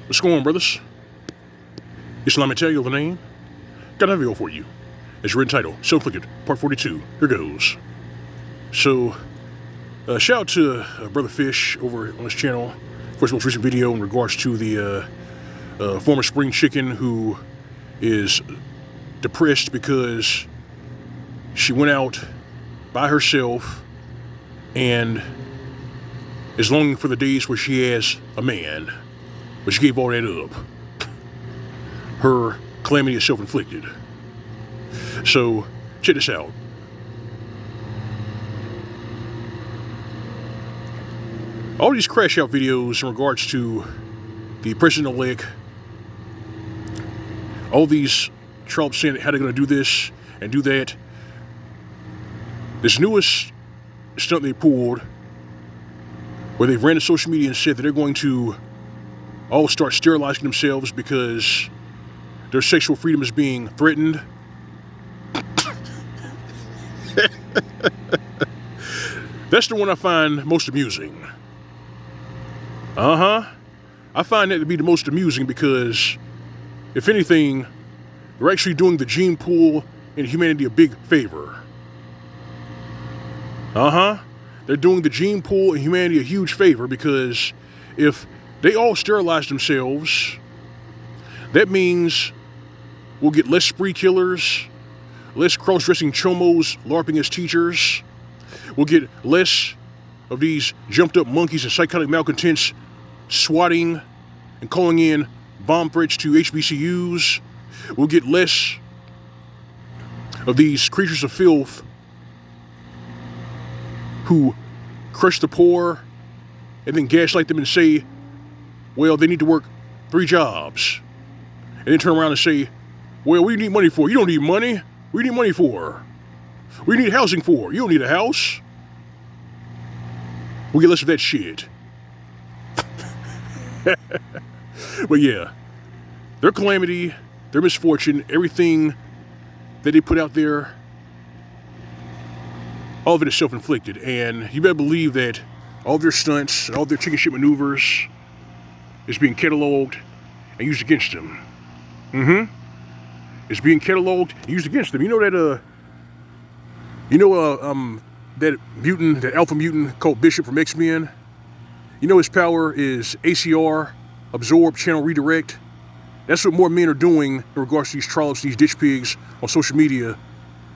What's going on, brothers? It's Mgtow, the name. Got a video for you. It's written title, Inflicted, Part 42. Here goes. So, shout out to Brother Fish over on his channel for his most recent video in regards to the former spring chicken who is depressed because she went out by herself and is longing for the days where she has a man. But she gave all that up. Her calamity is self-inflicted. So, check this out. All these crash out videos in regards to the president-elect, all these Trump saying how they're going to do this and do that. This newest stunt they pulled, where they've ran to social media and said that they're going to all start sterilizing themselves because their sexual freedom is being threatened. That's the one I find most amusing. I find that to be the most amusing because, if anything, they're actually doing the gene pool and humanity a big favor. They're doing the gene pool and humanity a huge favor because if they all sterilize themselves, that means we'll get less spree killers, less cross-dressing chomos LARPing as teachers. We'll get less of these jumped-up monkeys and psychotic malcontents swatting and calling in bomb threats to HBCUs. We'll get less of these creatures of filth who crush the poor and then gaslight them and say, well, they need to work 3 jobs. And then turn around and say, well, what do you need money for? You don't need money. What do you need money for? What do you need housing for? You don't need a house. We'll get less of that shit. But yeah, their calamity, their misfortune, everything that they put out there, all of it is self-inflicted. And you better believe that all their stunts and all their chicken shit maneuvers is being cataloged and used against them. It's being cataloged and used against them. You know that that mutant, that alpha mutant called Bishop from X-Men? You know his power is ACR, absorb, channel, redirect. That's what more men are doing in regards to these trollops, these ditch pigs on social media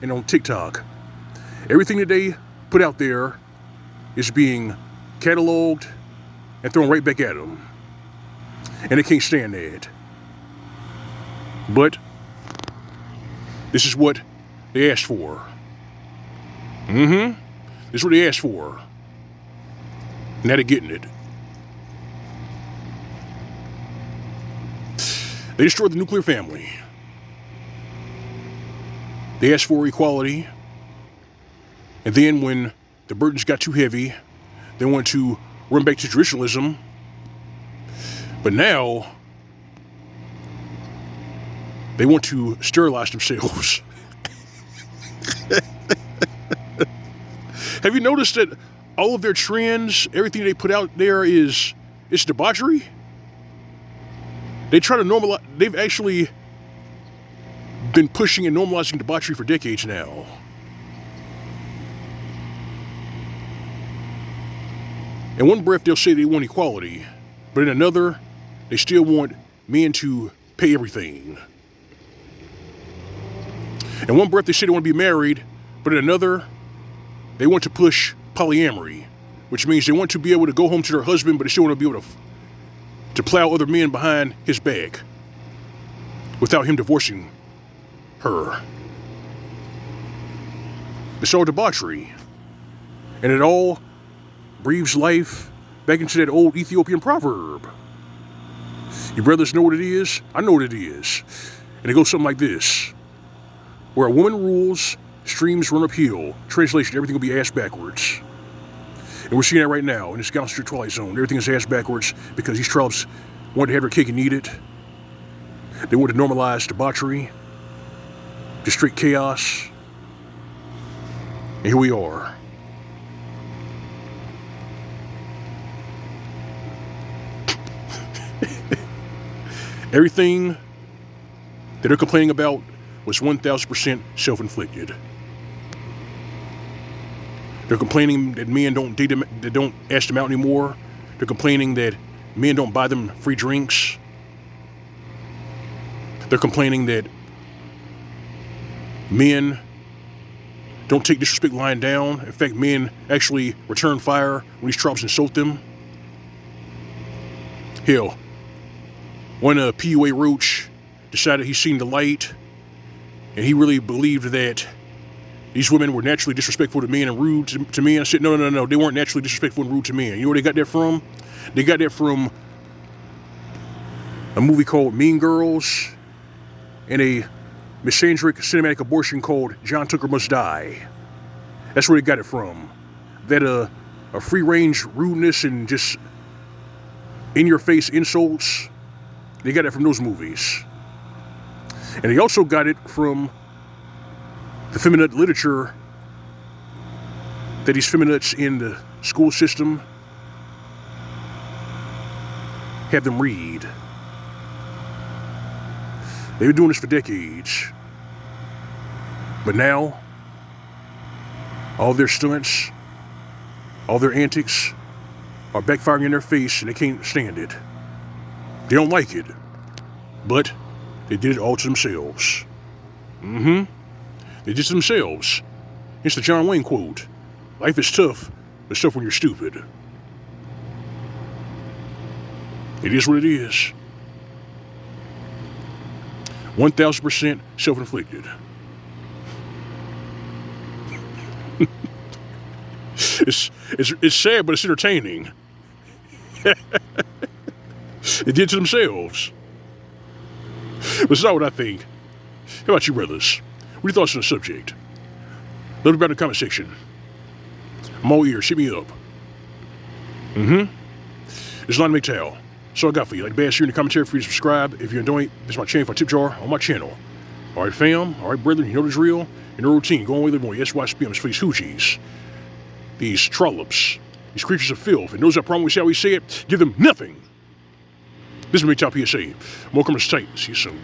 and on TikTok. Everything that they put out there is being cataloged and thrown right back at them. And they can't stand that. But this is what they asked for. This is what they asked for. Now they're getting it. They destroyed the nuclear family. They asked for equality. And then when the burdens got too heavy, they wanted to run back to traditionalism. But now, they want to sterilize themselves. Have you noticed that all of their trends, everything they put out there it's debauchery? They try to normalize, they've actually been pushing and normalizing debauchery for decades now. In one breath, they'll say they want equality, but in another, they still want men to pay everything. In one breath, they say they want to be married, but in another, they want to push polyamory, which means they want to be able to go home to their husband, but they still want to be able to plow other men behind his back without him divorcing her. It's all debauchery. And it all breathes life back into that old Ethiopian proverb. You brothers know what it is? I know what it is. And it goes something like this. Where a woman rules, streams run uphill. Translation, everything will be ass backwards. And we're seeing that right now in this Gown Street Twilight Zone. Everything is ass backwards because these trollops want to have their cake and eat it. They want to normalize debauchery, just straight chaos. And here we are. Everything that they're complaining about was 1,000% self-inflicted. They're complaining that men don't date them, that don't ask them out anymore. They're complaining that men don't buy them free drinks. They're complaining that men don't take disrespect lying down. In fact, men actually return fire when these trollops insult them. Hell, when a PUA roach decided he's seen the light, and he really believed that these women were naturally disrespectful to men and rude to men. I said, no, they weren't naturally disrespectful and rude to men. You know where they got that from? They got that from a movie called Mean Girls and a misandric cinematic abortion called John Tucker Must Die. That's where they got it from. That a free-range rudeness and just in-your-face insults, they got it from those movies. And they also got it from the feminine literature that these feminists in the school system have them read. They've been doing this for decades. But now, all their stunts, all their antics are backfiring in their face and they can't stand it. They don't like it. But they did it all to themselves. They did it to themselves. It's the John Wayne quote. Life is tough, but it's tough when you're stupid. It is what it is. 1,000% self-inflicted. It's sad, but it's entertaining. They did it to themselves. But it's not what I think. How about you, brothers? What are your thoughts on the subject? Let me know in the comment section. I'm all ears. Hit me up. It's L.O.M. Mgtow. That's all I got for you. Like bash here in the commentary for you to subscribe. If you're enjoying it, this is my channel for a tip jar on my channel. All right, fam. All right, brethren. You know the drill. You know the routine. Go on with it more. Yes, watch SPMs, please. Hoochies. These trollops. These creatures of filth. And those that promise how we say it, give them nothing. This is Mgtow PSA. More comments tight. See you soon.